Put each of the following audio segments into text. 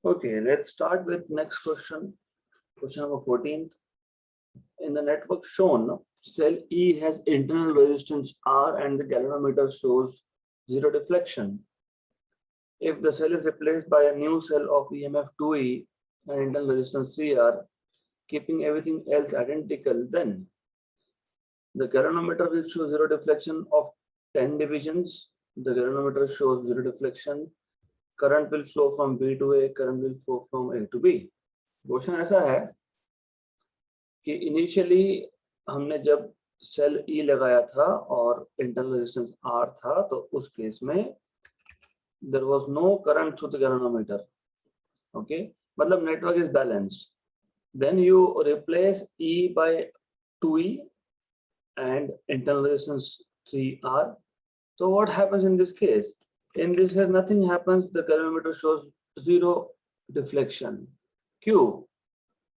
Okay, let's start with next question. Question number 14. In the network shown, cell E has internal resistance R and the galvanometer shows zero deflection. If the cell is replaced by a new cell of EMF 2E and internal resistance CR, keeping everything else identical, then the galvanometer will show zero deflection of 10 divisions. The galvanometer shows zero deflection. Current will flow from B to A, current will flow from A to B. Question ऐसा है कि initially हमने जब cell E लगाया था और internal resistance R था, तो उस केस में there was no current through the galvanometer. Okay, मतलब network is balanced. Then you replace E by 2e and internal resistance 3r. So what happens in this case? In this case nothing happens. The galvanometer shows zero deflection. क्यों?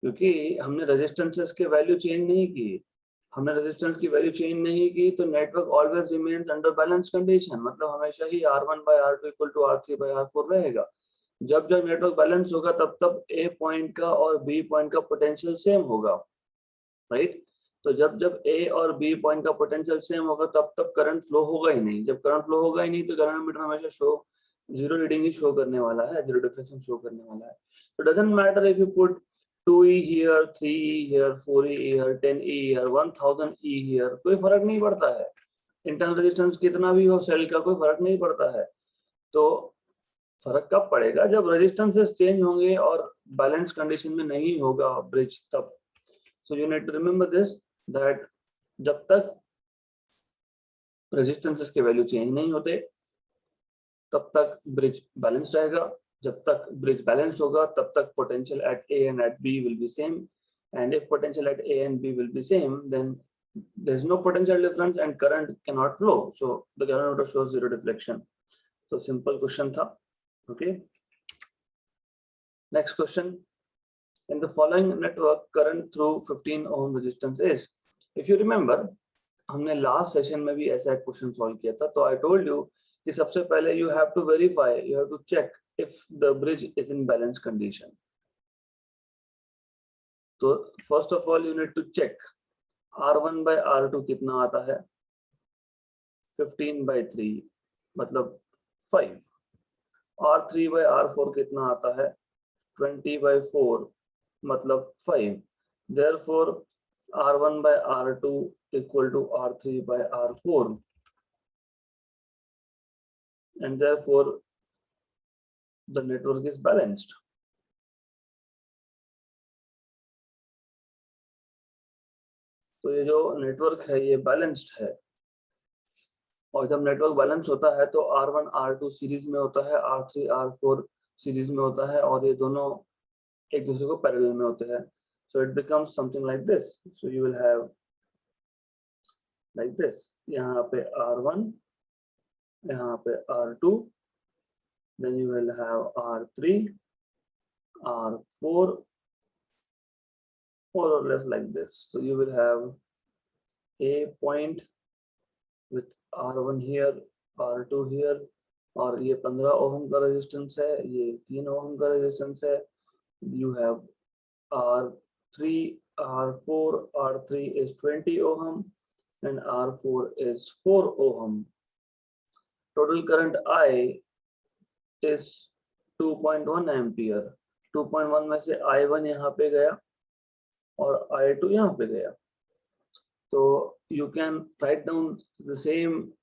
क्योंकि हमने resistances के value change नहीं की. हमने resistance की value change नहीं की तो network always remains under balance condition. मतलब हमेशा ही R1 by R2 equal to R3 by R4 रहेगा. जब जब नेटवर्क बैलेंस होगा तब तब A पॉइंट का और B पॉइंट का पोटेंशियल सेम होगा, राइट? तो जब जब A और B पॉइंट का पोटेंशियल सेम होगा तब तब करंट फ्लो होगा ही नहीं. जब करंट फ्लो होगा ही नहीं तो गैल्वेनोमीटर हमेशा शो जीरो रीडिंग ही शो करने वाला है, जीरो डिफ्लेक्शन शो करने वाला है. So it doesn't matter if you put 2e here, 3e here, 4e here, 10e here, 1000e here, कोई फर्क नहीं पड़ता है. इंटरनल रेजिस्टेंस कितना भी हो सेल का, कोई फर्क नहीं पड़ता है. तो फर्क कब पड़ेगा? जब रेजिस्टेंसेस चेंज होंगे और बैलेंस कंडीशन में नहीं होगा ब्रिज, तब. So you need to remember this, that जब तक रेजिस्टेंसेस के वैल्यू चेंज नहीं होते तब तक ब्रिज बैलेंस रहेगा. जब तक ब्रिज बैलेंस होगा तब तक potential at A and at B will be same, and if potential at A and B will be same, then there is no potential difference and current cannot flow, so the galvanometer shows zero deflection. So simple question tha. Okay, next question. In the following network, current through 15 ohm resistance is. If you remember, हमने last session में भी ऐसा एक question solve किया था. तो I told you कि सबसे पहले you have to verify, you have to check if the bridge is in balanced condition. तो first of all you need to check R1 by R2 कितना आता है. 15 by 3 मतलब 5. R3 by R4 कितना आता है? 20 by 4 मतलब 5. Therefore R1 by R2 equal to R3 by R4, and therefore the network is balanced. तो ये जो नेटवर्क है ये बैलेंस्ड है. और जब नेटवर्क बैलेंस होता है तो R1 R2 सीरीज में होता है, R3 R4 सीरीज में होता है, और ये दोनों एक दूसरे को पैरेलल में होते हैं. So it becomes something like this. So you will have like this. यहाँ पे R1, यहाँ पे R2, then you will have R3, R4, more or less like this. So you will have A point with R1 here, R2 here, और ये 15 ओम का resistance है, ये 3 ओम का रेजिस्टेंस है. You have R3, R4, R3 is 20 ohm and R4 is 4 ohm. Total current I is 2.1 ampere. 2.1 में से I1 यहाँ पे गया और I2 यहाँ पे गया. So you can write down the same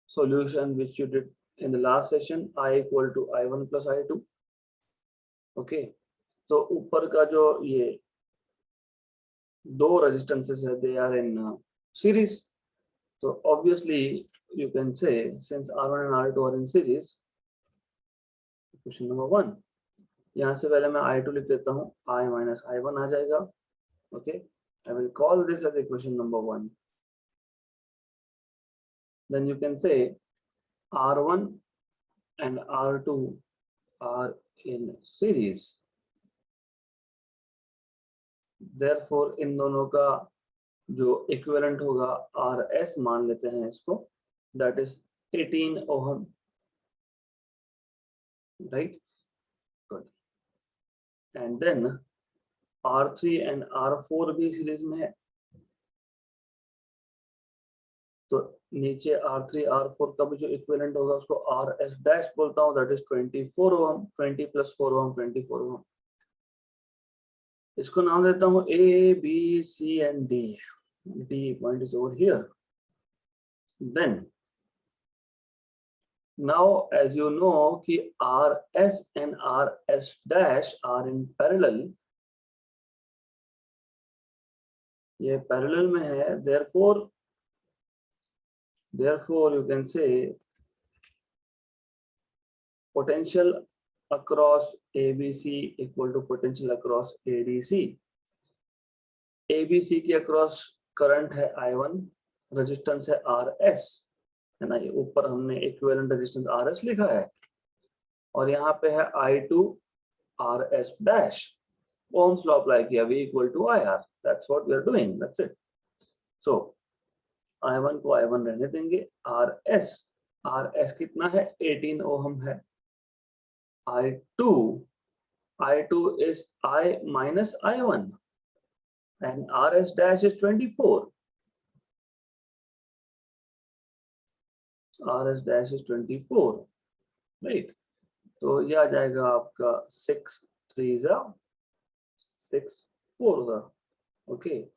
solution which you did in the last session. I equal to I1 plus I2. Okay, तो ऊपर का जो ये दो रेजिस्टेंसेस है, they are in series. So obviously you can say since R1 and R2 are in series, equation number 1, यहाँ से पहले मैं I2 लिख देता हूँ, I minus I1 आ जाएगा. Okay, I will call this as equation number 1. Then you can say R1 and R2 are in series. Therefore इन दोनों का जो इक्विवेलेंट होगा RS मान लेते हैं इसको, that is 18 ohm, right? Good. And then R3 and R4 भी series में है, तो नीचे R3 R4 का भी जो इक्विवेलेंट होगा उसको RS डैश बोलता हूँ, दैट इज 24 ओम, 20 प्लस 4 ओम 24 ओम। इसको नाम देता हूँ A, B, C and D. D point is over here. Then now as you know कि RS and RS dash are in parallel, ये parallel में है, therefore you can say potential across ABC equal to potential across ADC. ABC के across current है I1, resistance है RS, है ना, ये ऊपर हमने इक्विवेलेंट रेजिस्टेंस RS लिखा है, और यहाँ पे है I2 RS dash, ohm's law apply किया, V equal to IR, that's what we are doing, that's it. So I1 को I1 रहने देंगे, RS कितना है, 18 ओम है, I2 is I minus I1 and RS dash is 24, RS dash is 24, right. तो ये आ जाएगा आपका 6 3 6 4, okay,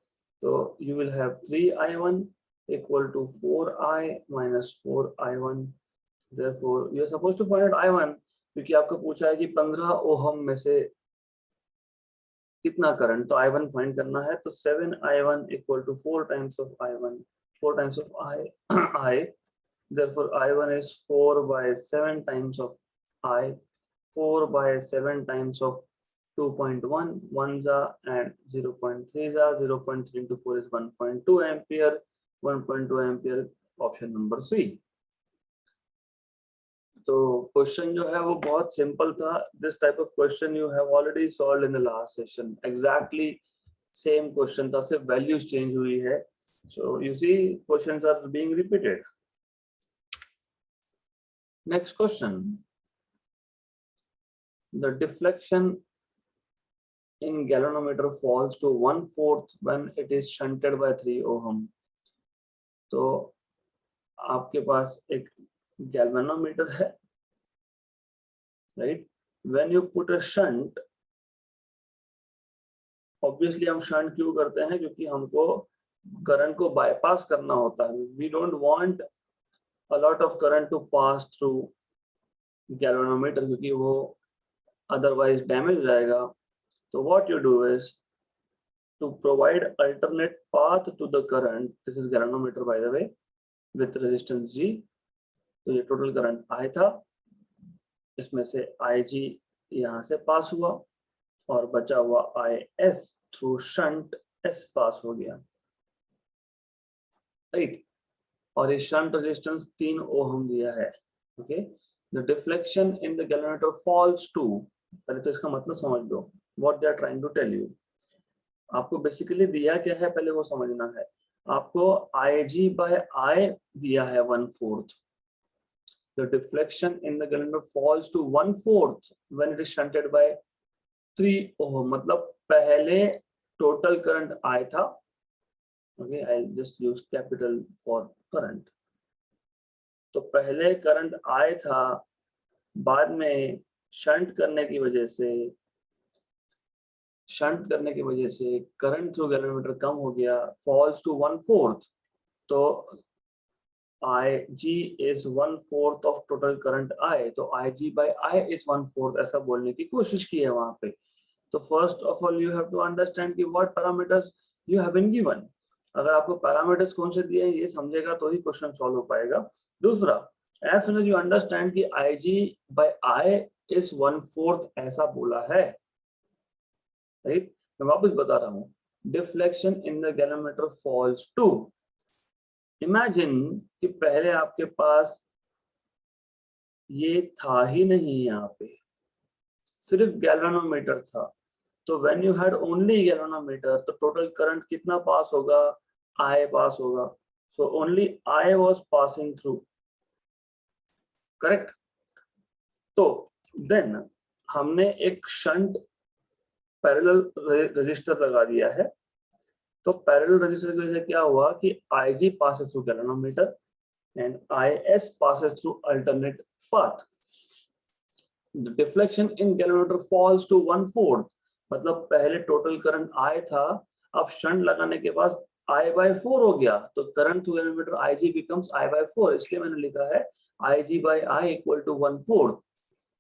so you will have 3I1 equal to 4I minus 4I1, therefore you are supposed to find out I1, क्योंकि आपको पूछा है कि 15 ohm में से कितना करंट, तो I1 फाइंड करना है, तो 7I1 equal to 4 times of I1, 4 times of I, therefore I1 is 4 by 7 times of I, 4 by 7 times of 2.1, 1 and 0.3 0.3 into 4 is 1.2 ampere, 1.2 ampere, option number C. तो क्वेश्चन जो है वो बहुत सिंपल था, this type of question you have already solved in the last session, exactly same question था, सिर्फ values change हुई है, so you see questions are being repeated. Next question, the deflection in galvanometer falls to 1/4 when it is shunted by 3 ohm. तो आपके पास एक galvanometer है, right? When you put a shunt, obviously हम shunt क्यों करते हैं, क्योंकि हमको करंट को bypass करना होता है, we don't want a lot of current to pass through galvanometer क्योंकि वो otherwise damage हो जाएगा। So what you do is to provide alternate path to the current, this is galvanometer by the way, with resistance G, तो ये total current I था, इसमें से IG यहाँ से पास हुआ और बचा हुआ IS थ्रू शंट S पास हो गया, राइट, और ये शंट रेजिस्टेंस 3 ओम दिया है, okay. The deflection in the galvanometer falls to, पहले तो इसका मतलब समझ लो, what they are trying to tell you, आपको बेसिकली दिया क्या है पहले वो समझना है। आपको IG by I दिया है 1/4, the deflection in the galvanometer falls to 1/4 when it is shunted by 3 ohm, मतलब पहले टोटल करंट I था, okay, I'll just use capital for current, तो पहले करंट I था, बाद में शंट करने की वजह से करंट थ्रू गैल्वेनोमीटर कम हो गया, falls to 1/4, तो IG is 1/4 of total current I, तो IG by I is 1/4 ऐसा बोलने की कोशिश की है वहां पे। तो first of all you have to understand कि what parameters you have been given, अगर आपको पैरामीटर्स कौन से दिए हैं ये समझेगा तो ही क्वेश्चन सॉल्व हो पाएगा। दूसरा, as soon as you understand कि IG by I is 1/4 ऐसा बोला है, राइट, मैं वापस बता रहा हूँ, deflection in the galvanometer falls to, imagine कि पहले आपके पास ये था ही नहीं, यहाँ पे सिर्फ गैल्वेनोमीटर था, तो when you had only galvanometer तो टोटल करंट कितना पास होगा, I पास होगा, so only I was passing through, correct. तो देन हमने एक शंट पैरेलल रजिस्टर लगा दिया है, तो पैरेलल रजिस्टर की वजह से क्या हुआ कि IG passes through galvanometer and IS passes through alternate path. The deflection in galvanometer falls to 1/4. मतलब पहले टोटल करंट I था, अब शंट लगाने के बाद I/4 हो गया, तो current through galvanometer IG becomes I/4, इसलिए मैंने लिखा है IG/I equal to 1/4.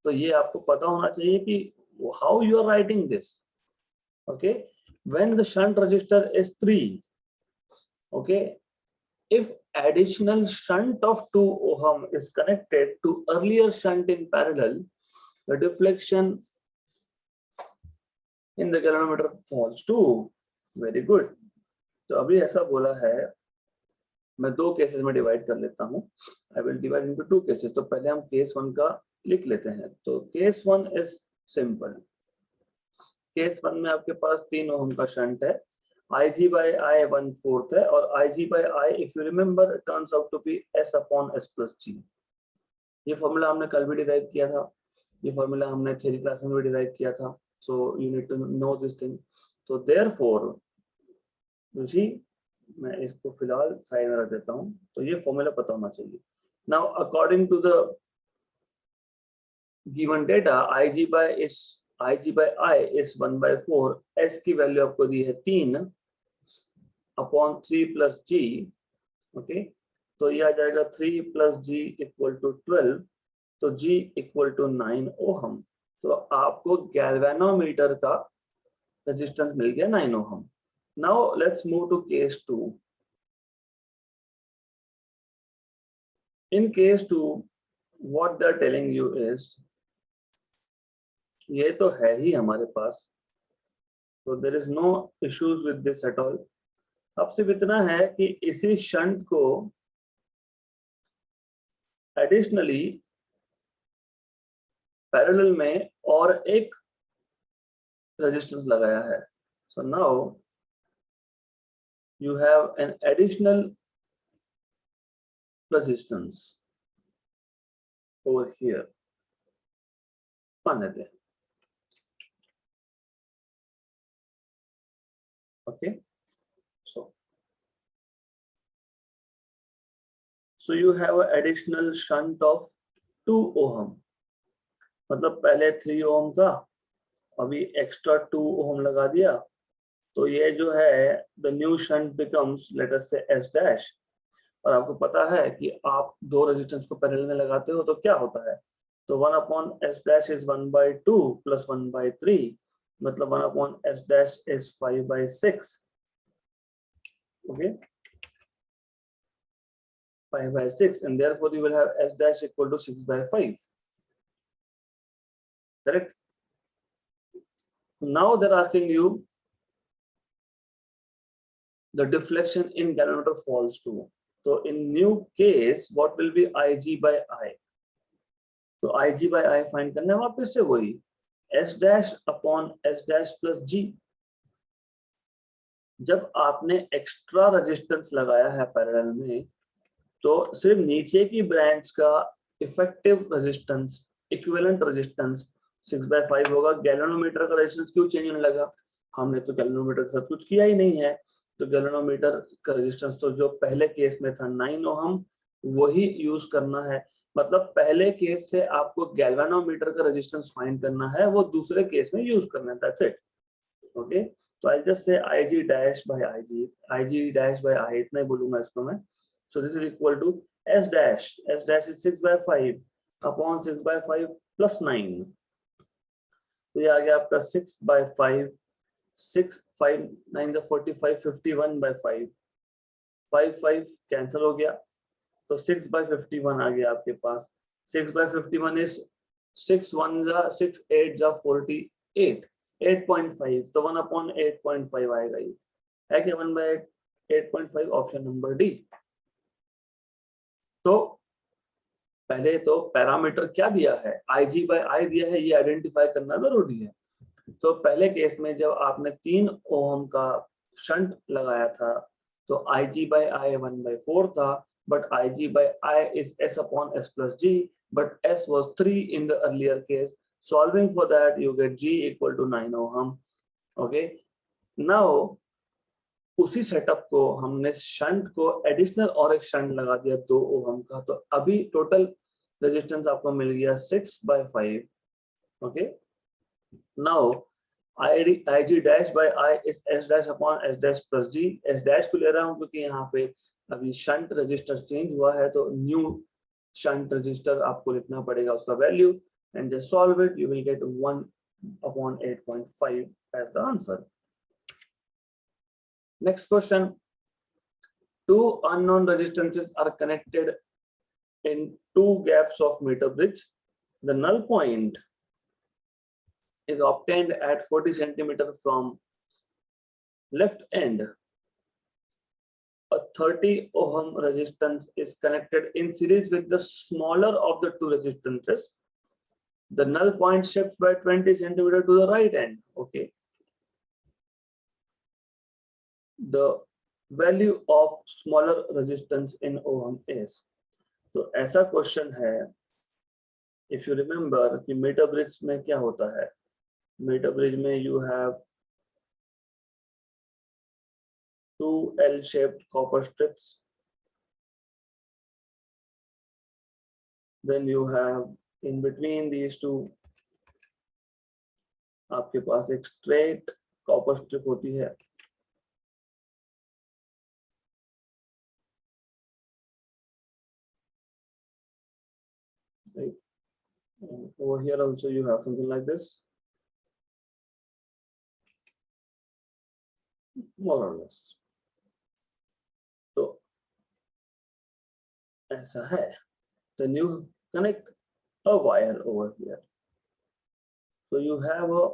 तो ये आपको पता होना चाहिए कि how you are writing this. Okay, when the shunt resistor is 3, okay, if additional shunt of 2 ohm is connected to earlier shunt in parallel, the deflection in the galvanometer falls to. Very good. तो अभी ऐसा बोला है, मैं दो cases में divide कर लेता हूँ. I will divide into 2 cases. तो पहले हम केस 1 का लिख लेते हैं. तो केस 1 इज सिंपल. केस 1 में आपके पास 3 ओम का शंट है, IG/I 1/4 है, और IG/I if you remember turns out to be S/S+G. ये फॉर्मूला हमने कल भी डिराइव किया था, ये फॉर्मूला हमने थ्योरी क्लास में भी डिराइव किया था. So you need to know this thing. So therefore मैं इसको फिलहाल साइड में रख देता हूँ. तो ये फॉर्मूला पता होना चाहिए. Now according to the given data, IG/I is 1/4. S की वैल्यू आपको दी है 3/3 plus G. ओके, तो ये आ जाएगा 3 plus G equal to 12. तो G equal to 9 ओहम. तो आपको गैल्वेनोमीटर का रेजिस्टेंस मिल गया 9 ohm. Now let's move to case 2. In case 2, what they're telling you is, ये तो है ही हमारे पास, तो there is no issues with this at all. अब सिर्फ इतना है कि इसी शंट को एडिशनली पैरेलल में और एक रेजिस्टेंस लगाया है. So now you have an additional resistance over here. मान लेते हैं. Okay, so you have an additional shunt of 2 ohm. मतलब पहले 3 ओम था, अभी एक्स्ट्रा 2 ओम लगा दिया, तो ये जो है the new shunt becomes let us से S'. और आपको पता है कि आप दो रेजिस्टेंस को पैरेलल में लगाते हो तो क्या होता है, तो 1/S' इज 1/2 प्लस 1/3, मतलब 1/S' is 5/6. Okay, 5/6, and therefore you will have S' equal to 6/5. Correct? Now they're asking you the deflection in galvanometer falls to. So in new case, what will be IG/I? तो IG/I find करना है वापस से वही S'/S' plus G. जब आपने extra resistance लगाया है पैरेलल में, तो सिर्फ नीचे की ब्रांच का इफेक्टिव रेजिस्टेंस, इक्विवेलेंट रेजिस्टेंस 6/5 होगा. गैल्वेनोमीटर का रेजिस्टेंस क्यों चेंज होने लगा? हमने तो गैल्वेनोमीटर के साथ कुछ किया ही नहीं है. तो गैल्वेनोमीटर का रेजिस्टेंस तो जो पहले केस में था 9 ओहम, वही यूज करना है. मतलब पहले केस से आपको गैल्वेनोमीटर का रेजिस्टेंस फाइंड करना है, वो दूसरे केस में यूज करना है. That's it. ओके, तो आई जस्ट से IG'/I इतना ही बोलूंगा इसको मैं. So this is equal to S'. S' is 6/5 upon 6/5 plus 9. तो ये आ गया आपका 6/5. 6 5 9 45 51/5. 5 कैंसिल हो गया, तो 6/51 आ गया आपके पास. 6/51 इज 6 1 6 8 48, 8.5. तो 1/8.5 आएगा. ये है कि 1/8.5. Option number D. तो पहले तो पैरामीटर क्या दिया है, IG/I दिया है, ये आइडेंटिफाई करना जरूरी है. तो पहले केस में जब आपने 3 ओम का शंट लगाया था, तो IG/I 1/4 था, but IG/I is S/S plus G, but S was 3 in the earlier case, Solving for that, you get G equal to 9 ohm. Okay, now उसी सेटअप को हमने शंट को एडिशनल और एक शंट लगा दिया 2 ओम का, तो अभी टोटल रेजिस्टेंस आपको मिल गया 6/5. Okay, now IG dash by I is S dash upon S dash plus G. S dash को ले रहा हूँ क्योंकि यहाँ पे अभी शंट रजिस्टर चेंज हुआ है, तो न्यू शंट रजिस्टर आपको लिखना पड़ेगा उसका value, and just solve it, you will get 1/8.5 as the answer. Next question. Two unknown resistances are connected in 2 gaps of meter bridge. The null point is obtained at 40 centimeter from left end. A 30 ohm resistance is connected in series with the smaller of the 2 resistances. The null point shifts by 20 centimeter to the right end. Okay. The value of smaller resistance in ohm is. तो ऐसा question है, if you remember कि metre bridge में क्या होता है, metre bridge में you have 2 L-shaped copper strips, then you have in between these two आपके पास एक स्ट्रेट कॉपर स्ट्रिप होती है. Right. Over here also you have something like this, more or less. तो ऐसा है. Then you connect a wire over here. So you have a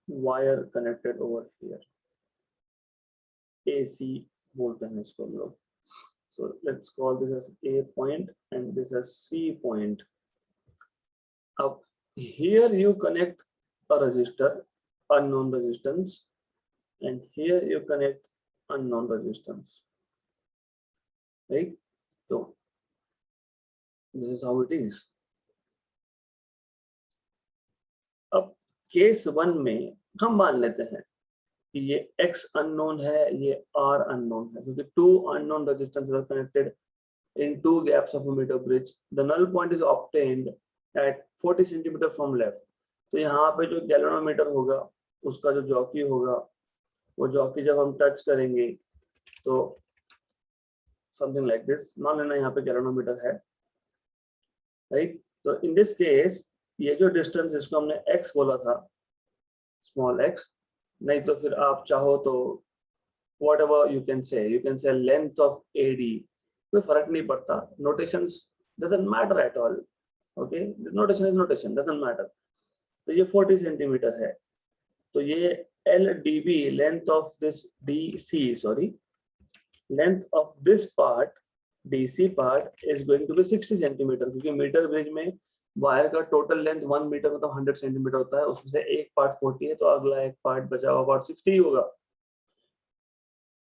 wire connected over here. AC बोलते हैं इसको हम लोग. So let's call this as A point and this as C point. Up here you connect a resistor, unknown resistance, and here you connect unknown resistance. Right? So this is how it is. अब case 1 में हम मान लेते हैं कि ये X unknown है, ये R unknown है, क्योंकि 2 unknown resistors are connected in 2 gaps of a meter bridge. The null point is obtained at 40 centimeter from left. तो यहाँ पे जो गैल्वेनोमीटर होगा उसका जो जॉकी होगा, वो जॉकी जब हम टच करेंगे तो समथिंग लाइक दिस, मान लेना यहाँ पे गैल्वेनोमीटर है, राइट. तो इन दिस केस ये जो डिस्टेंस इसको हमने x बोला था, स्मॉल x, नहीं तो फिर आप चाहो तो whatever you can say length of AD, कोई फर्क नहीं पड़ता, notations doesn't matter at all. Okay, this notation is notation, doesn't matter. तो ये 40 सेंटीमीटर है, तो ये LDB, length of this DC, sorry, length of this part, DC part is going to be 60 centimetre, क्योंकि मीटर ब्रिज में wire का total length 1 metre मतलब 100 centimetre होता है, उसमें से एक पार्ट 40 है, तो अगला एक पार्ट बचा हुआ पार्ट 60 ही होगा.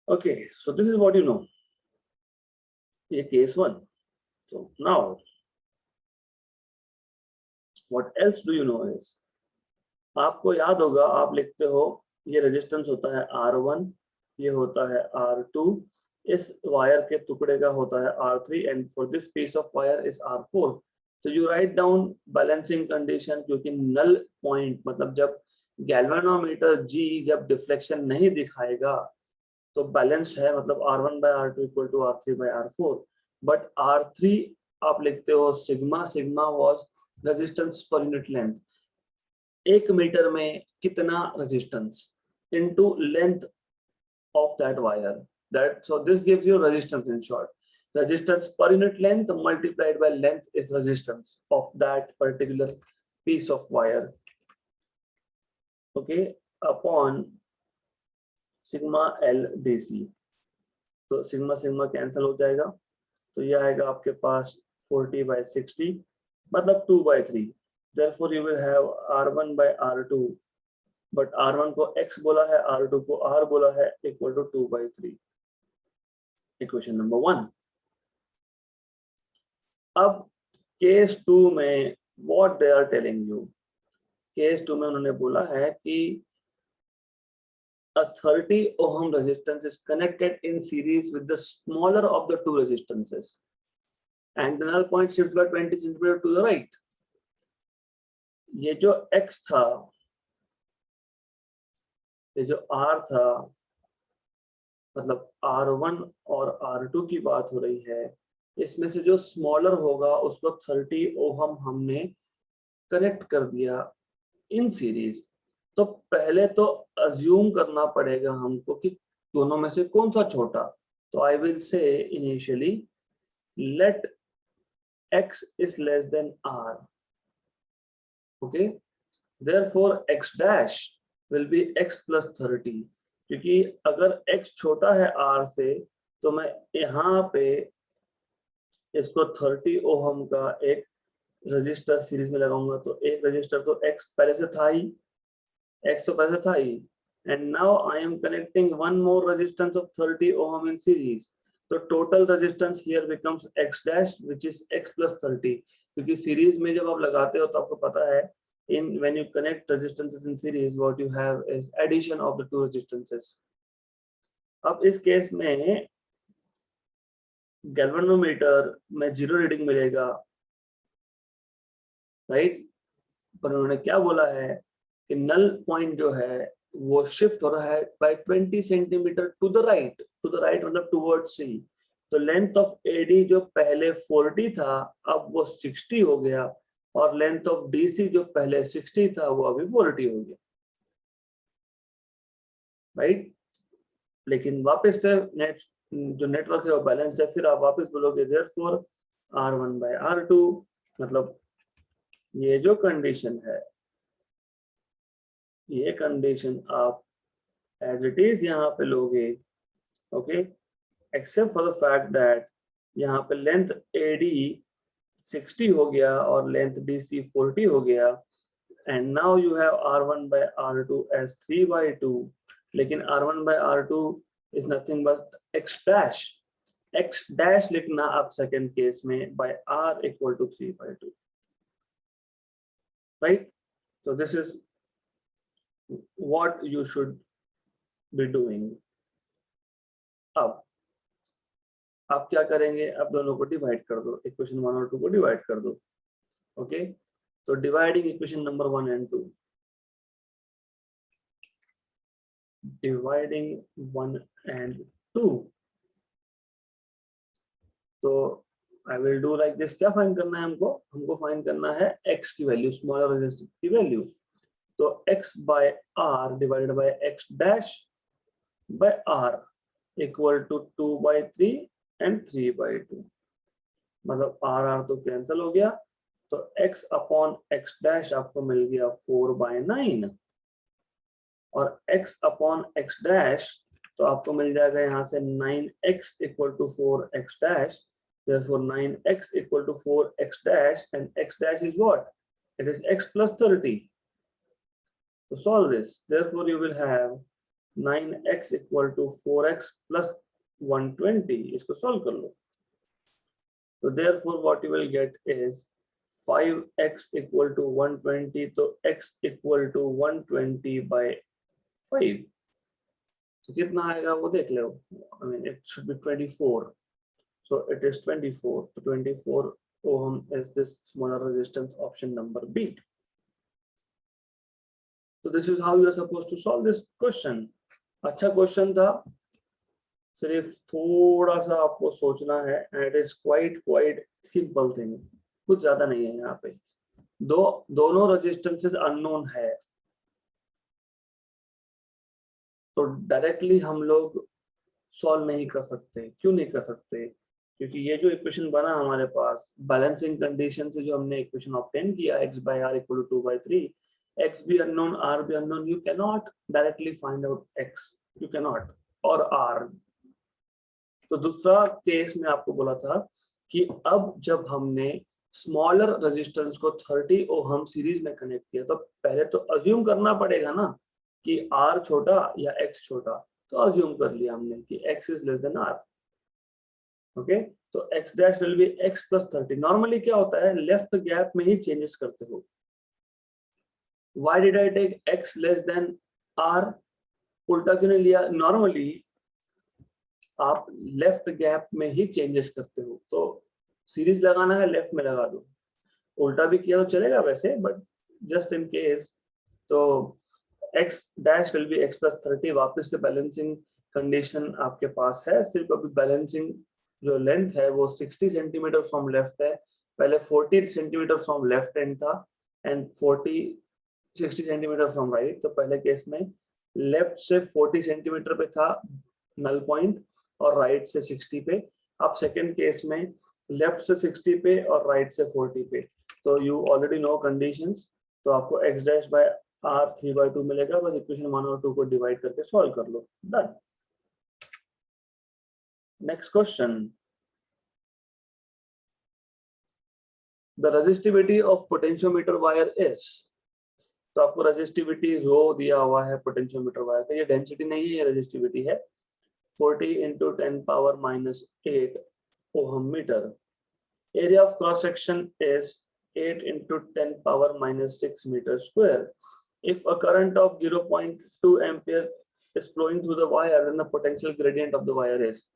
Okay, so this is what you know, ये case 1. So now what else do you know is, आपको याद होगा, आप लिखते हो ये रेजिस्टेंस होता है R1, ये होता है R2, इस वायर के टुकड़े का होता है R3, and for this piece of wire is R4. तो you write down balancing condition, क्योंकि नल पॉइंट मतलब जब गैल्वेनोमीटर G जब डिफ्लेक्शन नहीं दिखाएगा तो बैलेंस है, मतलब R1/R2 equal to R3/R4. But R3 आप लिखते हो sigma, sigma was resistance per unit length, 1 metre में कितना resistance into length of that wire, that so this gives you resistance. In short, resistance per unit length multiplied by length is resistance of that particular piece of wire, okay, upon sigma L DC. तो sigma sigma cancel हो जाएगा, तो ये आएगा आपके पास 40/60 मतलब 2/3. therefore you will have R1/R2, but R1 को X बोला है, R2 को R बोला है, इक्वल टू 2/3. Equation number 1. अब केस 2 में what they are telling you, case 2 में उन्होंने बोला है कि a 30 ohm resistance is connected in series with the smaller of the two resistances and the null point shifts by 20 centimeter to the right. ये जो x था, ये जो r था, मतलब R1 और R2 की बात हो रही है, इसमें से जो स्मॉलर होगा उसको 30 ओहम हमने कनेक्ट कर दिया इन सीरीज। तो पहले तो अज्यूम करना पड़ेगा हमको कि दोनों में से कौन सा छोटा। तो I will say initially let x is less than r, okay, therefore x dash will be x plus 30, क्योंकि अगर x छोटा है r से तो मैं यहाँ पे इसको 30 ओहम का एक रजिस्टर सीरीज में लगाऊंगा। तो एक रजिस्टर तो x पहले से था ही, x तो पहले से था ही, and now I am connecting one more resistance of 30 ohm in series. तो total resistance here becomes x dash which is x plus 30, क्योंकि सीरीज में जब आप लगाते हो तो आपको पता है in when you connect resistances in series what you have is addition of the two resistances. अब इस केस में गैल्वेनोमीटर में 0 रीडिंग मिलेगा, राइट, पर उन्होंने क्या बोला है कि नल पॉइंट जो है वो शिफ्ट हो रहा है by 20 centimetre to the right मतलब टुवर्ड सी। तो लेंथ ऑफ एडी जो पहले 40 था अब वो 60 हो गया, और लेंथ ऑफ डीसी जो पहले 60 था वो अभी 40 हो गया, राइट। लेकिन वापस से जो नेटवर्क है वो बैलेंस है, फिर आप वापस बोलोगे देयरफॉर R1 by R2, मतलब ये जो कंडीशन है ये कंडीशन आप एज इट इज यहाँ पे लोगे, okay, except for the fact that यहाँ पे लेंथ एडी 60 हो गया और लेंथ डीसी 40 हो गया, and now you have R1 by R2 as 3/2, लेकिन R1 by R2 is nothing but x dash लिखना आप सेकेंड केस में by R equal to 3/2, right? So this is what you should be doing. अब आप क्या करेंगे, आप दोनों को डिवाइड कर दो, इक्वेशन 1 और 2 को डिवाइड कर दो, ओके। तो dividing equation number 1 and 2, dividing 1 and 2, तो I will do like this. क्या फाइंड करना है हमको फाइंड करना है x की वैल्यू, स्मॉलर रेजिस्टेंस की वैल्यू। तो x by r divided by x dash by r equal to 2/3 and 3/2, मतलब r तो कैंसिल हो गया, तो x अपॉन x डैश आपको मिल गया 4/9, और x अपॉन x डैश तो आपको मिल जाएगा यहाँ से 9x equal to 4x dash, therefore 9x equal to 4x dash, and x dash is what? It is x plus 30. So solve this. Therefore you will have 9x equal to 4x plus 120. इसको solve कर लो. So therefore what you will get is 5x equal to 120. तो x equal to 120 by 5. तो कितना आएगा वो देख लो. I mean it should be 24. So it is 24. So 24 ohm is this smaller resistance, option number B. So this is how you are supposed to solve this question. अच्छा question था, सिर्फ थोड़ा सा आपको सोचना है, and it is quite simple thing, कुछ ज्यादा नहीं है यहाँ पे। दोनों रेजिस्टेंसेस अननोन है, तो डायरेक्टली हम लोग सॉल्व नहीं कर सकते। क्यों नहीं कर सकते? क्योंकि ये जो इक्वेशन बना हमारे पास बैलेंसिंग कंडीशन से जो हमने इक्वेशन ऑब्टेन किया x by r equal to 2/3, x भी अननोन r भी unknown, you cannot directly find out x, you cannot, और r। तो दूसरा केस में आपको बोला था कि अब जब हमने स्मॉलर रेजिस्टेंस को 30 ओहम सीरीज में कनेक्ट किया तो पहले तो अज्यूम करना पड़ेगा ना कि r छोटा या x छोटा, तो अज्यूम कर लिया हमने कि x is less than r, okay. तो x dash will be x plus 30। Normally क्या होता है, लेफ्ट गैप में ही चेंजेस करते हो, Why did I take x less than r? उल्टा क्यों नहीं लिया? नॉर्मली आप लेफ्ट गैप में ही चेंजेस करते हो, तो सीरीज लगाना है लेफ्ट में लगा दो, उल्टा भी किया तो चलेगा वैसे, बट जस्ट इन केस। तो x dash will be x plus 30। वापस से बैलेंसिंग कंडीशन आपके पास है, सिर्फ अभी बैलेंसिंग जो लेंथ है वो 60 सेंटीमीटर फ्रॉम लेफ्ट है, पहले 40 सेंटीमीटर फ्रॉम लेफ्ट एंड था एंड 60 सेंटीमीटर फ्रॉम राइट। तो पहले केस में लेफ्ट से 40 सेंटीमीटर पे था नल पॉइंट और राइट से 60 पे। अब सेकेंड केस में लेफ्ट से 60 पे और राइट से 40 पे। तो यू ऑलरेडी नो कंडीशंस, तो आपको x डैश बाय r 3/2 मिलेगा। बस इक्वेशन 1 और 2 को डिवाइड करके सॉल्व कर लो, done. Next question, the resistivity of potentiometer wire is. तो आपको रेजिस्टिविटी रो दिया हुआ है पोटेंशियोमीटर वायर का, ये डेंसिटी नहीं है, ये रेजिस्टिविटी है। 40 into 10 power minus 8 ohm meter. Area of cross section is 8 into 10 power minus 6 meter square. If a current of 0.2 ampere is flowing through the wire, then the potential gradient of the wire is.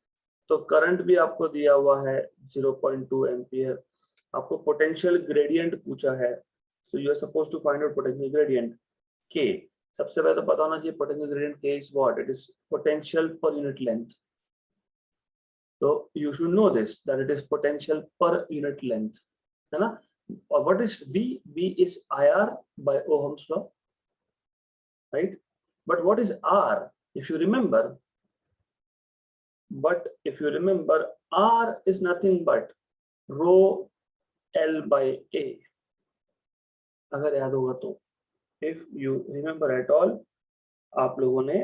तो current भी आपको दिया हुआ है 0.2 ampere, आपको potential gradient पूछा है, so you are supposed to find out potential gradient के। सबसे पहले तो पता होना चाहिए पोटेंशियल ग्रेडियंट के is what, it is potential per unit length. तो you should know this that it is potential per unit length, है ना। और what is V? V is IR by Ohm's law, right? But what is R? If you remember, R is nothing but rho L by A, अगर याद होगा तो। If you remember at all, आप लोगों ने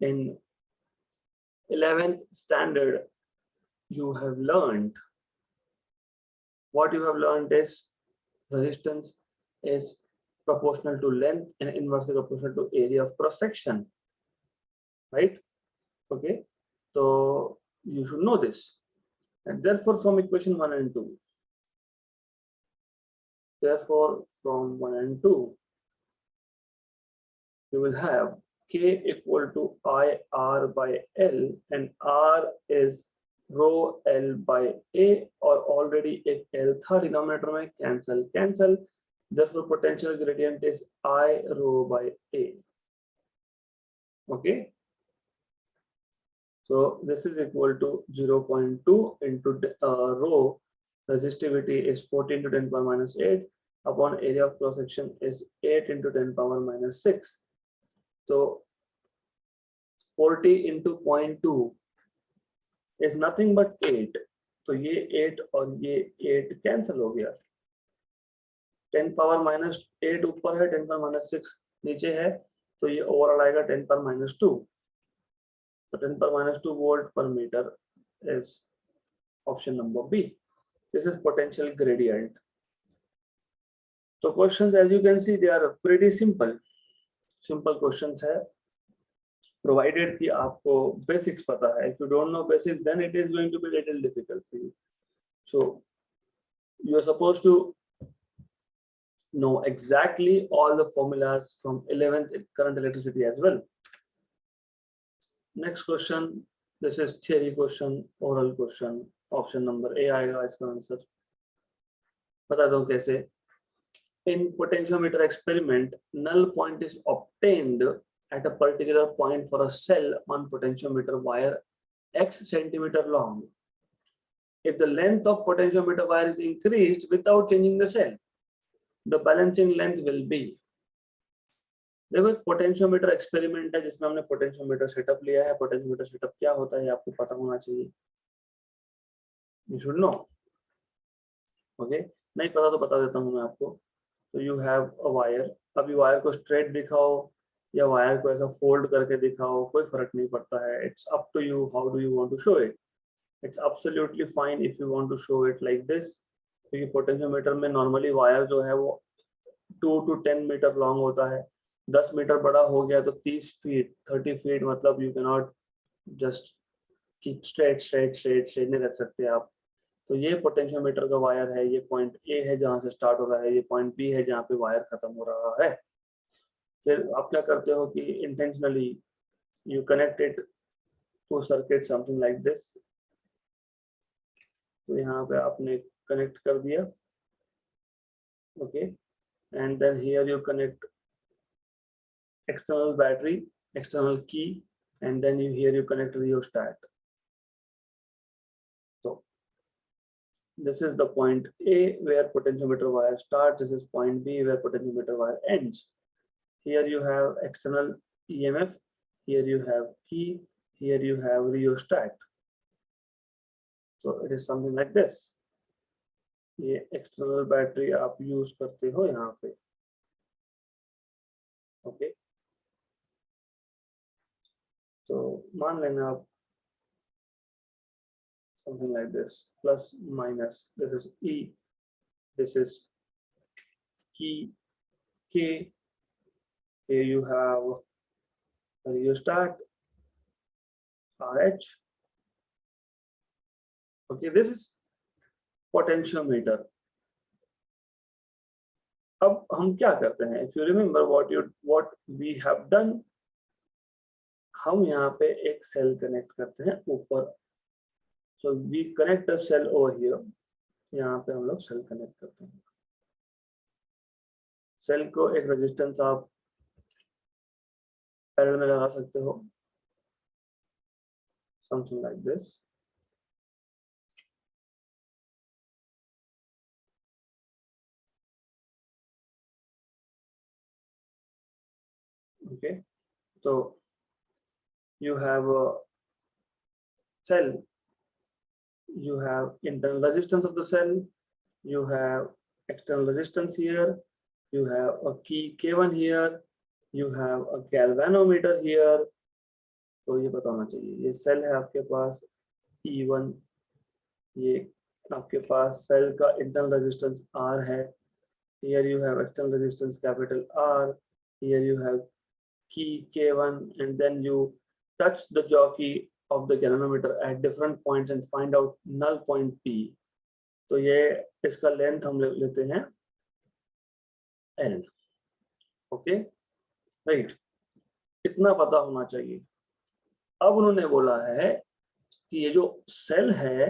in 11th standard you have learned, what you have learned is resistance is proportional to length and inversely proportional to area of cross section, right? Okay, so you should know this, and therefore from equation 1 and 2, therefore from 1 and 2 you will have K equal to IR by L, and R is rho L by A, और already एक L था denominator में, cancel, therefore potential gradient is I rho by A. Okay, so this is equal to 0.2 into rho resistivity is 14 to 10 power minus 8 upon area of cross section is 8 into 10 power minus 6. So 40 into 0.2 is nothing but 8. तो ये 8 और ये 8 cancel हो गया। 10 power minus 8 ऊपर है, 10 power minus 6 नीचे है, तो ये ओवरऑल आएगा 10 पावर माइनस 2। तो 10 पावर माइनस 2 वोल्ट पर metre is option number B. This is potential gradient. So questions, as you can see, they are pretty simple questions है, provided कि आपको basics पता है. If you don't know basics, then it is going to be little difficult for you. So you are supposed to know exactly all the formulas from 11th current electricity as well. Next question, this is theory question, oral question. Option number A आएगा इसका answer. बता दो कैसे। In potentiometer experiment, null point is obtained at a particular point for a cell on potentiometer wire x centimeter long. If the length of potentiometer wire is increased without changing the cell, the balancing length will be. देखो एक potentiometer experiment है जिसमें हमने potentiometer setup लिया है। Potentiometer setup क्या होता है आपको पता होना चाहिए, you should know. ओके, नहीं पता तो बता देता हूँ मैं आपको। तो यू हैव अ वायर, अभी वायर को स्ट्रेट दिखाओ या वायर को ऐसा फोल्ड करके दिखाओ, कोई फर्क नहीं पड़ता है। It's up to you how do you want to show it. It's absolutely fine if you want to show it like this, क्योंकि पोटेंशियोमीटर में नॉर्मली वायर जो है वो 2 to 10 मीटर लॉन्ग होता है। 10 मीटर बड़ा हो गया तो 30 फीट 30 फीट, मतलब you can not just keep straight नहीं रख सकते आप। तो ये पोटेंशियोमीटर का वायर है, ये पॉइंट ए है जहां से स्टार्ट हो रहा है, ये पॉइंट बी है जहां पे वायर खत्म हो रहा है। फिर आप क्या करते हो कि intentionally you connect it to circuit something like this. तो यहाँ पे आपने कनेक्ट कर दिया, okay, and then here you connect external battery, external key, and then here you connect rheostat. So this is the point A where potentiometer wire starts. This is point B where potentiometer wire ends. Here you have external EMF, here you have key, here you have rheostat. So it is something like this. ये external battery आप use करते हो यहाँ पे, okay. तो मान लेना आप something like this, plus minus, this is E, this is key K, here you have rheostat RH, okay, this is potentiometer. अब हम क्या करते हैं, if you remember what we have done, हम यहाँ पे एक सेल कनेक्ट करते हैं ऊपर, so we connect the cell over here, यहाँ पे हम लोग सेल कनेक्ट करते हैं। सेल को एक रेजिस्टेंस आप पैरेलल में लगा सकते हो, something like this, okay. So you have a cell, you have internal resistance of the cell, you have external resistance here, you have a key K1 here, you have a galvanometer here. तो ये बताना चाहिए, ये cell है आपके पास E1, ये आपके पास cell का इंटरनल रेजिस्टेंस R है, here you have external resistance capital R, here you have key K1, and then you touch the jockey of the galvanometer at different points and find out null point P. तो ये इसका length हम लेते हैं L, okay, right, इतना पता होना चाहिए। अब उन्होंने बोला है कि ये जो सेल है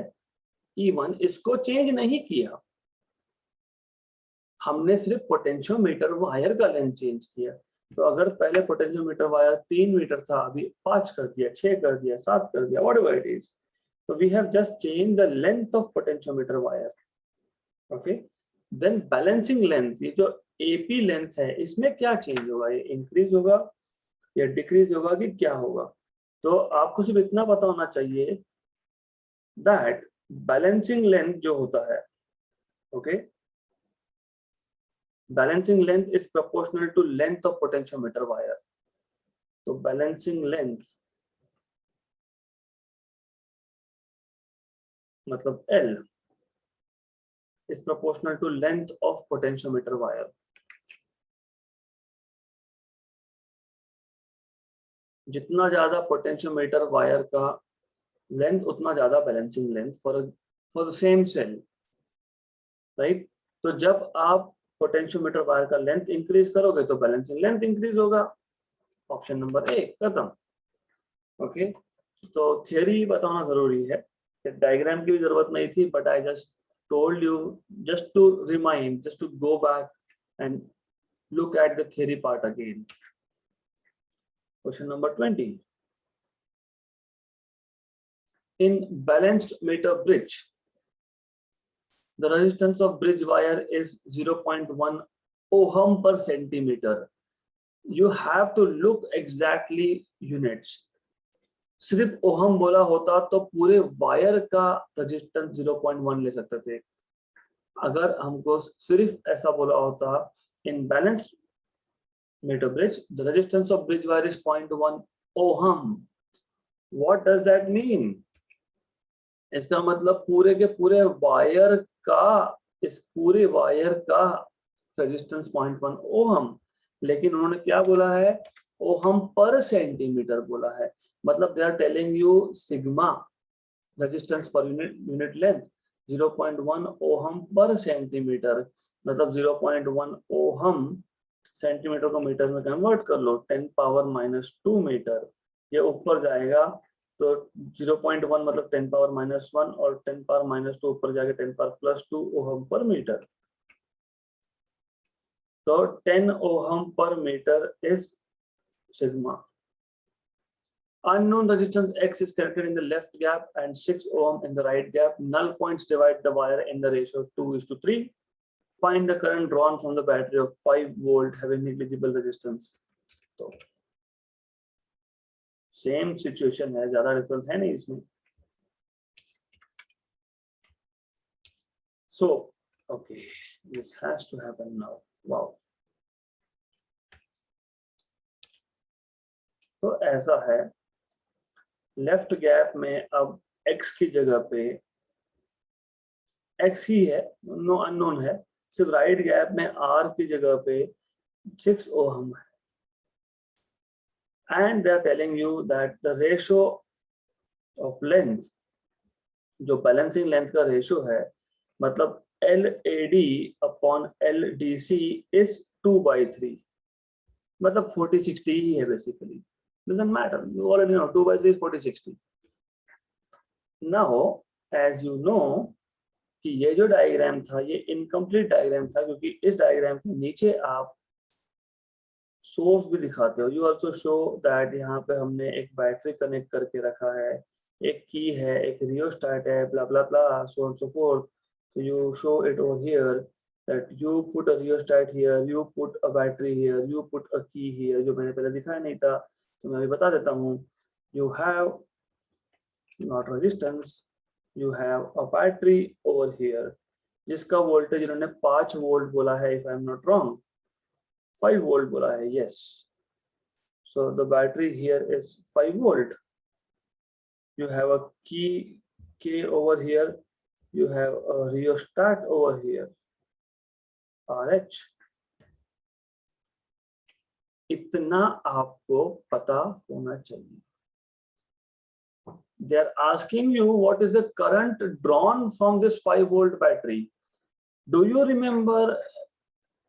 E1, इसको चेंज नहीं किया, हमने सिर्फ पोटेंशियोमीटर वायर का लेंथ चेंज किया। तो अगर पहले पोटेंशियोमीटर वायर 3 मीटर था, अभी 5 कर दिया, 6 कर दिया, 7 कर दिया, व्हाटएवर इट इज, तो we have just change the length of potentiometer wire, okay. Then balancing length, ये जो एपी लेंथ है, इसमें क्या चेंज होगा, ये इंक्रीज होगा या डिक्रीज होगा कि क्या होगा। तो आपको सिर्फ इतना पता होना चाहिए दैट बैलेंसिंग लेंथ जो होता है, okay, balancing length is proportional to length of potentiometer wire. So balancing length मतलब L is proportional to length of potentiometer wire. जितना ज्यादा पोटेंशियोमीटर वायर का लेंथ, उतना ज्यादा balancing length for the same cell, right. तो जब आप potentiometer wire का लेंथ इंक्रीज करोगे तो बैलेंसिंग लेंथ इंक्रीज होगा। ऑप्शन नंबर ए खत्म, ओके। तो थियरी बताना जरूरी है, डायग्राम की भी जरूरत नहीं थी, but I just told you just to remind, just to go back and look at the theory part again. Question number 20, in balanced meter bridge, the resistance of bridge wire is 0.1 ohm per centimeter. You have to look exactly units. सिर्फ ohm बोला होता तो पूरे wire का resistance 0.1 ले सकते थे। अगर हमको सिर्फ ऐसा बोला होता, in balanced meter bridge, the resistance of bridge wire is 0.1 ohm. What does that mean? इसका मतलब पूरे के पूरे वायर का, इस पूरे वायर का रेजिस्टेंस 0.1 ओहम, लेकिन उन्होंने क्या बोला है, ओहम पर सेंटीमीटर बोला है। मतलब they are telling you sigma resistance per unit length, 0.1 ohm per centimetre, मतलब 0.1 ओहम सेंटीमीटर को मीटर में कन्वर्ट कर लो, 10 पावर -2 मीटर, ये ऊपर जाएगा तो 0.1 मतलब 10 पावर -1 और 10 पावर -2 ऊपर जाके 10 पावर +2 ओहम पर मीटर। तो 10 ohm per metre is sigma. Unknown resistance X is connected in the left gap and 6 ohm in the right gap. Null points divide the wire in the ratio 2:3. Find the current drawn from the battery of 5 volt having negligible resistance. तो same situation है, ज्यादा difference है नहीं इसमें। So, okay, this has to happen now. Wow. तो ऐसा है, left gap में अब x की जगह पे x ही है, नो अननोन है, सिर्फ राइट गैप में r की जगह पे 6 ओहम है, and they are telling you that the ratio of length, जो बैलेंसिंग लेंथ का रेशियो है, मतलब LAD अपॉन LDC इज 2/3, मतलब 40/60 ही है basically, doesn't matter, you already know 2/3 is 40/60. Now as you know कि ये जो डायग्राम था ये इनकम्प्लीट डायग्राम था, क्योंकि इस डायग्राम के नीचे आप सोर्स भी दिखाते हो। यू आल्सो शो दैट यहाँ पे हमने एक बैटरी कनेक्ट करके रखा है, एक की है, एक रियोस्टेट है, blah blah blah, so on so forth. So you show it over here that you put a rheostat here, you put a battery here, you put a key here, जो मैंने पहले दिखाया नहीं था, तो मैं अभी बता देता हूँ। You have not resistance, you have a battery over here, जिसका वोल्टेज इन्होंने 5 वोल्ट बोला है, if I am not wrong, 5 volt बोला है, yes. So the battery here is 5 volt. You have a key K over here, you have a rheostat over here, RH. इतना आपको पता होना चाहिए। They are asking you what is the current drawn from this 5 volt battery. Do you remember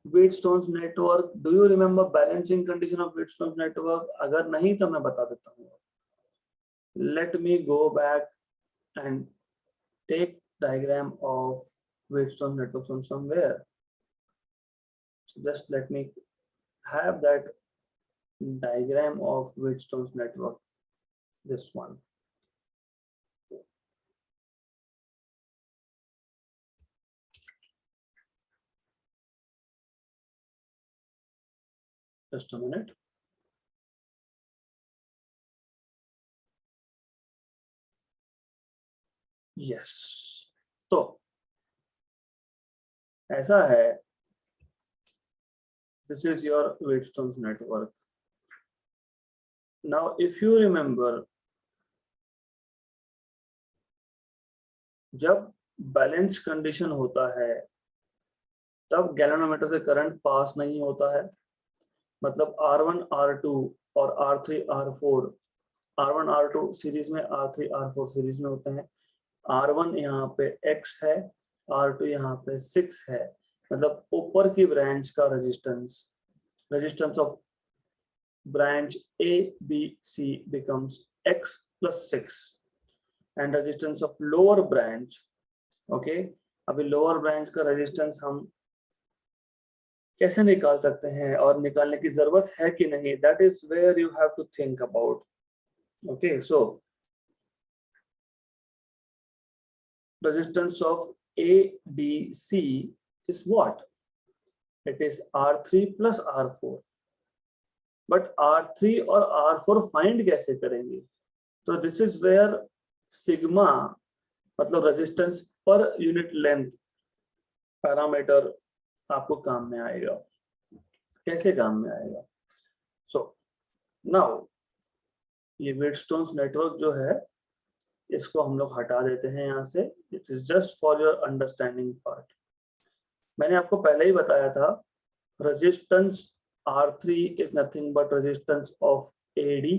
Wheatstone's network? Do you remember balancing condition of Wheatstone's network? अगर नहीं तो मैं बता देता हूँ। Let me go back and take diagram of Wheatstone network from somewhere. So just let me have that diagram of Wheatstone's network, this one. Just a minute. Yes. तो ऐसा है, this is your Wheatstone's network. Now if you remember, जब balance condition होता है तब galvanometer से current pass नहीं होता है, मतलब R1 R2 और R3 R4, R1 R2 series में, R3 R4 सीरीज में होते हैं। R1 यहाँ पे X है, R2 यहाँ पे 6 है, मतलब ऊपर की ब्रांच का resistance of branch A B C becomes X plus 6 and resistance of lower branch, okay, अभी लोअर ब्रांच का रेजिस्टेंस हम कैसे निकाल सकते हैं और निकालने की जरूरत है कि नहीं, that is where you have to think about. Okay, so resistance of ADC is what? It is R3 plus R4. But R3 और R4 फाइंड कैसे करेंगे? तो दिस इज वेयर सिग्मा, मतलब resistance per unit length parameter आपको काम में आएगा। कैसे काम में आएगा? सो नाउ ये व्हीटस्टोन्स नेटवर्क जो है इसको हम लोग हटा देते हैं यहाँ से। It is just for your understanding part. मैंने आपको पहले ही बताया था resistance R3 is nothing but resistance of AD,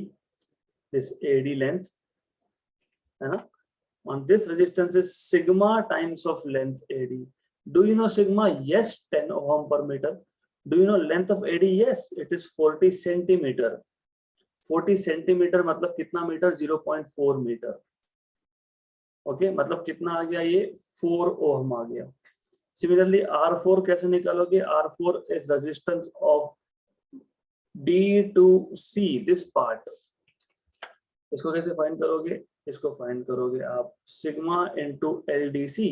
this AD length, है ना? on this resistance is sigma times of length AD. Do you know sigma? Yes, 10 ohm per meter. Do you know length of AD? Yes, it is 40 centimeter. 40 centimetre मतलब कितना metre? 0.4 metre. Okay, मतलब कितना आ गया? ये 4 ओम आ गया. Similarly R4 कैसे निकालोगे? R4 is resistance of D to C, this part. इसको कैसे फाइंड करोगे? इसको फाइंड करोगे आप sigma into LDC.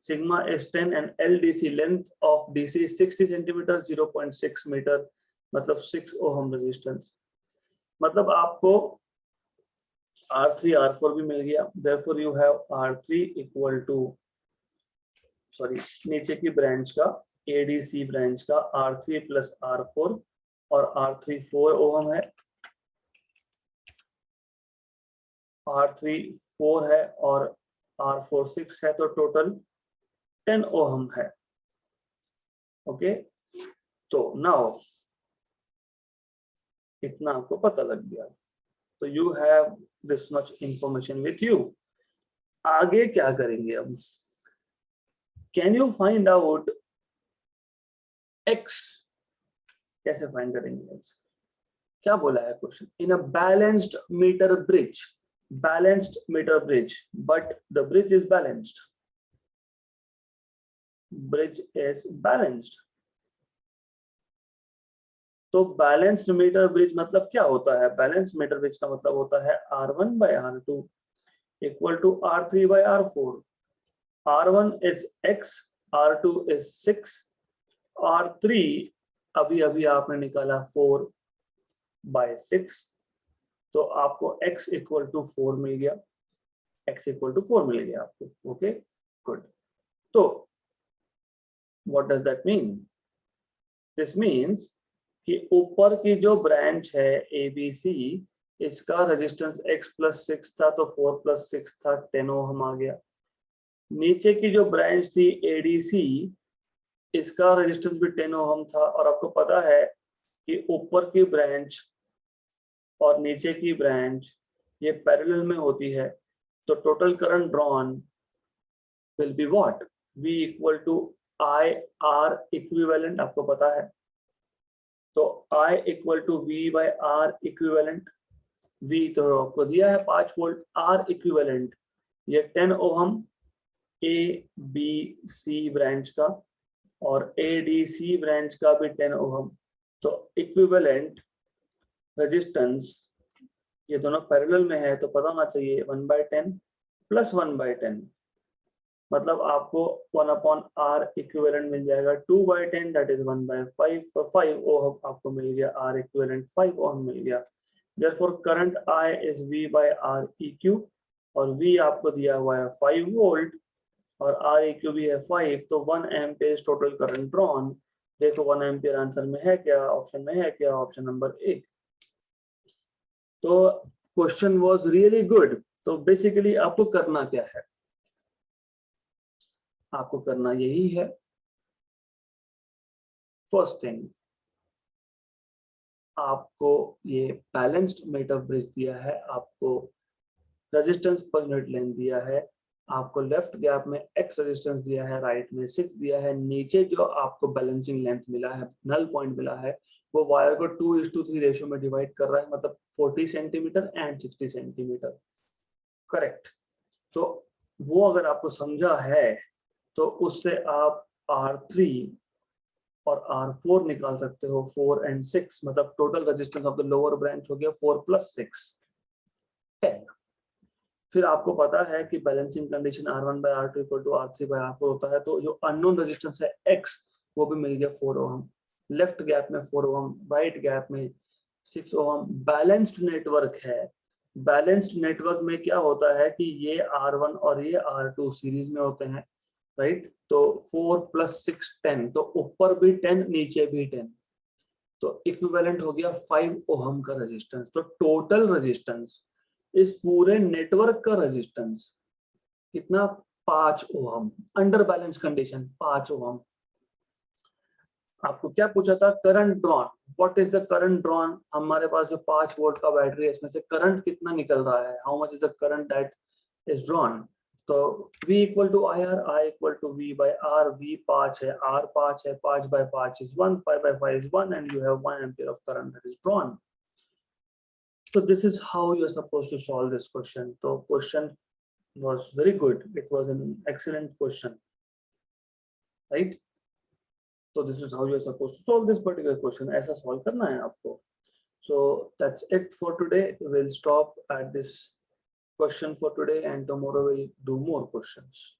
Sigma is 10 and LDC length of DC 60 centimetre, 0.6 metre, मतलब 6 ओम रेजिस्टेंस. मतलब आपको R3 R4 भी मिल गया. Therefore you have R3 equal to, sorry, नीचे की ब्रांच का ADC ब्रांच का R3 प्लस R4, और R3 4 ओम है, R3 4 है और R4 6 है, तो टोटल 10 ओम है. ओके, तो नाउ इतना आपको पता लग गया. तो you have this much information with you. आगे क्या करेंगे अब? Can you find out x? कैसे फाइंड करेंगे x? क्या बोला है question? In a balanced metre bridge, balanced metre bridge, but the bridge is balanced. Bridge is balanced. तो बैलेंस्ड मीटर ब्रिज मतलब क्या होता है? बैलेंस्ड मीटर ब्रिज का मतलब होता है R1 by R2 equal to R3 by R4. R1 is X, R2 is 6, R3 अभी अभी आपने निकाला 4 by 6, तो आपको X इक्वल टू 4 मिल गया. X इक्वल टू 4 मिल गया आपको. Okay, good. तो what does that mean? This means कि ऊपर की जो ब्रांच है ABC, इसका रेजिस्टेंस X प्लस 6 था, तो 4 प्लस 6 था, 10 ओम आ गया. नीचे की जो ब्रांच थी ADC, इसका रेजिस्टेंस भी 10 ओम था. और आपको पता है कि ऊपर की ब्रांच और नीचे की ब्रांच ये पैरेलल में होती है, तो total current drawn will be what? V equal to IR equivalent. आपको पता है, तो I equal to V by R equivalent. V तो आपको दिया है 5 वोल्ट, R इक्विवेलेंट ये 10 ओम ABC ब्रांच का, और ADC ब्रांच का भी 10 ओम. तो इक्विवेलेंट रेजिस्टेंस, ये दोनों पैरेलल में है, तो पता होना चाहिए 1/10 प्लस 1/10, मतलब आपको 1/R इक्विवेलेंट मिल जाएगा. 2/10 दैट इज 1/5. 5 ओम आपको मिल गया. R इक्विवेलेंट 5 ओम मिल गया. Therefore current I is V by R EQ, और V आपको दिया हुआ है 5 वोल्ट और R EQ भी है 5, तो 1 एम्पियर टोटल करंट ड्रॉन. देखो 1 एम्पियर आंसर में है क्या? ऑप्शन में है क्या? Option number 1. तो क्वेश्चन वाज रियली गुड. तो बेसिकली आपको करना क्या है? आपको करना यही है. फर्स्ट थिंग, आपको ये बैलेंस्ड मीटर ब्रिज दिया है, आपको रेजिस्टेंस पर यूनिट लेंथ दिया है, आपको लेफ्ट गैप में X रेजिस्टेंस दिया है, राइट में 6 दिया है, नीचे जो आपको बैलेंसिंग लेंथ मिला है, नल पॉइंट मिला है, वो वायर को 2:3 रेशियो में डिवाइड कर रहा है, मतलब 40 सेंटीमीटर एंड 60 सेंटीमीटर. करेक्ट. तो वो अगर आपको समझा है तो उससे आप R3 और R4 निकाल सकते हो. 4 and 6 मतलब total resistance of the lower branch हो गया 4 + 6 10. फिर आपको पता है कि balancing condition R1 by R2 equal to R3 by R4 होता है, तो जो अननोन रेजिस्टेंस है X वो भी मिल गया 4 ओम. लेफ्ट गैप में 4 ओम, राइट गैप में 6 ओम. बैलेंस्ड नेटवर्क है. बैलेंस्ड नेटवर्क में क्या होता है कि ये R1 और ये R2 सीरीज में होते हैं, राइट. तो 4 + 6 10, तो ऊपर भी 10 नीचे भी 10, तो इक्विवेलेंट हो गया 5 ओम का रेजिस्टेंस. तो टोटल रेजिस्टेंस इस पूरे नेटवर्क का रेजिस्टेंस कितना? 5 ओम. अंडर बैलेंस कंडीशन 5 ओम. आपको क्या पूछा था? Current drawn. What is the current drawn? हमारे पास जो 5 वोल्ट का बैटरी है, इसमें से करंट कितना निकल रहा है? How much is the current that is drawn? तो V equal to IR, I equal to V by R, V 5 है, R 5 है, 5 by 5 is 1, 5 by 5 is 1, and you have 1 ampere of current that is drawn. So this is how you are supposed to solve this question. So question was very good. It was an excellent question, right? So this is how you are supposed to solve this particular question. ऐसा solve करना है आपको. So that's it for today. We'll stop at this question for today, and tomorrow we'll do more questions.